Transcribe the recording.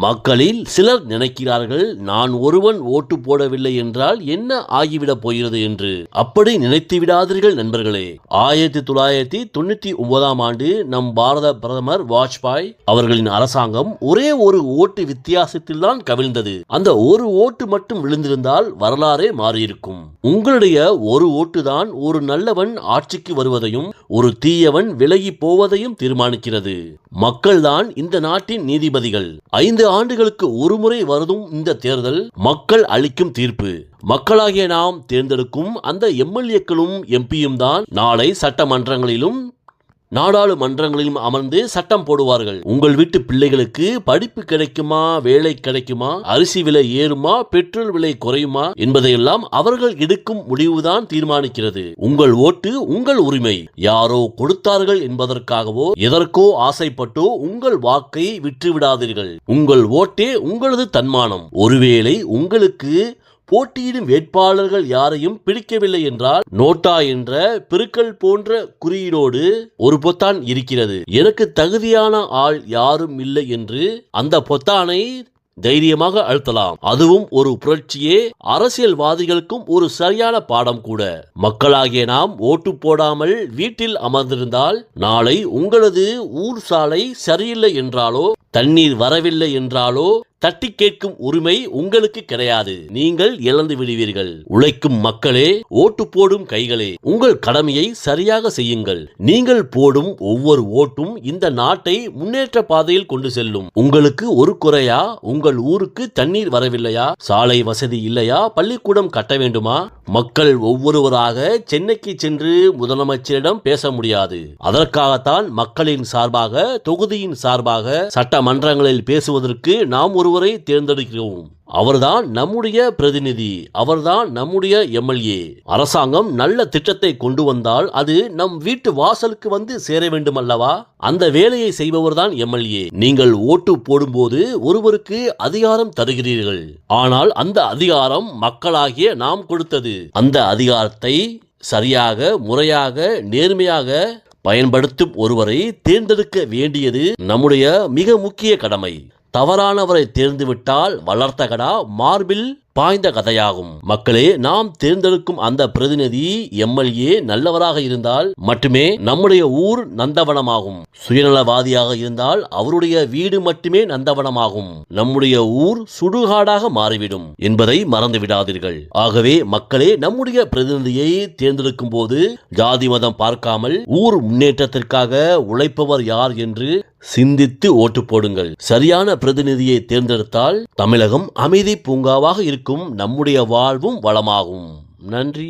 மக்களில் சிலர் நினைக்கிறார்கள், நான் ஒருவன் ஓட்டு போடவில்லை என்றால் என்ன ஆகிவிடப் போகிறது என்று. அப்படி நினைத்து விடாதீர்கள் நண்பர்களே. 1999 ஆண்டு நம் பாரத பிரதமர் வாஜ்பாய் அவர்களின் அரசாங்கம் ஒரே ஒரு ஓட்டு வித்தியாசத்தில் தான் கவிழ்ந்தது. அந்த ஒரு ஓட்டு மட்டும் விழுந்திருந்தால் வரலாறே மாறியிருக்கும். உங்களுடைய ஒரு ஓட்டு தான் ஒரு நல்லவன் ஆட்சிக்கு வருவதையும் ஒரு தீயவன் விலகி போவதையும் தீர்மானிக்கிறது. மக்கள் தான் இந்த நாட்டின் நீதிபதிகள். 5 ஆண்டுகளுக்கு ஒருமுறை வருதும் இந்த தேர்தல் மக்கள் அளிக்கும் தீர்ப்பு. மக்களாகிய நாம் தேர்ந்தெடுக்கும் அந்த எம்எல்ஏக்களும் எம்பியும் தான் நாளை சட்டமன்றங்களிலும் நாடாளுமன்றங்களிலும் அமர்ந்து சட்டம் போடுவார்கள். உங்கள் வீட்டு பிள்ளைகளுக்கு படிப்பு கிடைக்குமா, வேலை கிடைக்குமா, அரிசி விலை ஏறுமா, பெட்ரோல் விலை குறையுமா என்பதையெல்லாம் அவர்கள் எடுக்கும் முடிவுதான் தீர்மானிக்கிறது. உங்கள் ஓட்டு உங்கள் உரிமை. யாரோ கொடுத்தார்கள் என்பதற்காகவோ எதற்கோ ஆசைப்பட்டோ உங்கள் வாக்கை விற்றுவிடாதீர்கள். உங்கள் ஓட்டே உங்களது தன்மானம். ஒருவேளை உங்களுக்கு போட்டியிடும் வேட்பாளர்கள் யாரையும் பிடிக்கவில்லை என்றால் நோட்டா என்ற பெருக்கல் போன்ற குறியீடோடு ஒரு பொத்தான் இருக்கிறது. எனக்கு தகுதியான ஆள் யாரும் இல்லை என்று அந்த பொத்தானை தைரியமாக அழுத்தலாம். அதுவும் ஒரு புரட்சியே. அரசியல்வாதிகளுக்கும் ஒரு சரியான பாடம் கூட. மக்களாகிய நாம் ஓட்டு போடாமல் வீட்டில் அமர்ந்திருந்தால் நாளை உங்களது ஊர் சாலை சரியில்லை என்றாலோ தண்ணீர் வரவில்லை என்றாலோ தட்டி கேட்கும் உரிமை உங்களுக்கு கிடையாது. நீங்கள் இழந்து விடுவீர்கள். உழைக்கும் மக்களே, ஓட்டு போடும் கைகளே, உங்கள் கடமையை சரியாக செய்யுங்கள். நீங்கள் போடும் ஒவ்வொரு ஓட்டும் இந்த நாட்டை முன்னேற்ற பாதையில் கொண்டு செல்லும். உங்களுக்கு ஒரு குறையா? உங்கள் ஊருக்கு தண்ணீர் வரவில்லையா? சாலை வசதி இல்லையா? பள்ளிக்கூடம் கட்ட வேண்டுமா? மக்கள் ஒவ்வொருவராக சென்னைக்கு சென்று முதலமைச்சரிடம் பேச முடியாது. அதற்காகத்தான் மக்களின் சார்பாக, தொகுதியின் சார்பாக சட்டமன்றங்களில் பேசுவதற்கு நாம் ஒருவரை தேர்ந்தெடுக்கிறோம். அவர்தான் நம்முடைய பிரதிநிதி. அவர்தான் நம்முடைய எம்எல்ஏ. அரசாங்கம் நல்ல திட்டத்தை கொண்டு வந்தால் அது நம் வீட்டு வாசலுக்கு வந்து சேர வேண்டும் அல்லவா? அந்த வேலையை செய்பவர் தான் எம்எல்ஏ. நீங்கள் ஓட்டு போடும்போது ஒருவருக்கு அதிகாரம் தருகிறீர்கள். ஆனால் அந்த அதிகாரம் மக்களாகிய நாம் கொடுத்தது. அந்த அதிகாரத்தை சரியாக, முறையாக, நேர்மையாக பயன்படுத்தும் ஒருவரை தேர்ந்தெடுக்க வேண்டியது நம்முடைய மிக முக்கிய கடமை. தவறானவரை தேர்ந்துவிட்டால் வளர்த்த கடா மார்பில் பாய்ந்த கதையாகும். மக்களே, நாம் தேர்ந்தெடுக்கும் அந்த பிரதிநிதி எம்எல்ஏ நல்லவராக இருந்தால் மட்டுமே நம்முடைய ஊர் நந்தவனமாகும். சுயநலவாதியாக இருந்தால் அவருடைய வீடு மட்டுமே நந்தவனமாகும். நம்முடைய ஊர் சுடுகாடாக மாறிவிடும் என்பதை மறந்து விடாதீர்கள். ஆகவே மக்களே, நம்முடைய பிரதிநிதியை தேர்ந்தெடுக்கும் போது ஜாதி மதம் பார்க்காமல் ஊர் முன்னேற்றத்திற்காக உழைப்பவர் யார் என்று சிந்தித்து ஓட்டு போடுங்கள். சரியான பிரதிநிதியை தேர்ந்தெடுத்தால் தமிழகம் அமைதி பூங்காவாக இருக்கும். நம்முடைய வாழ்வும் வளமாகும். நன்றி.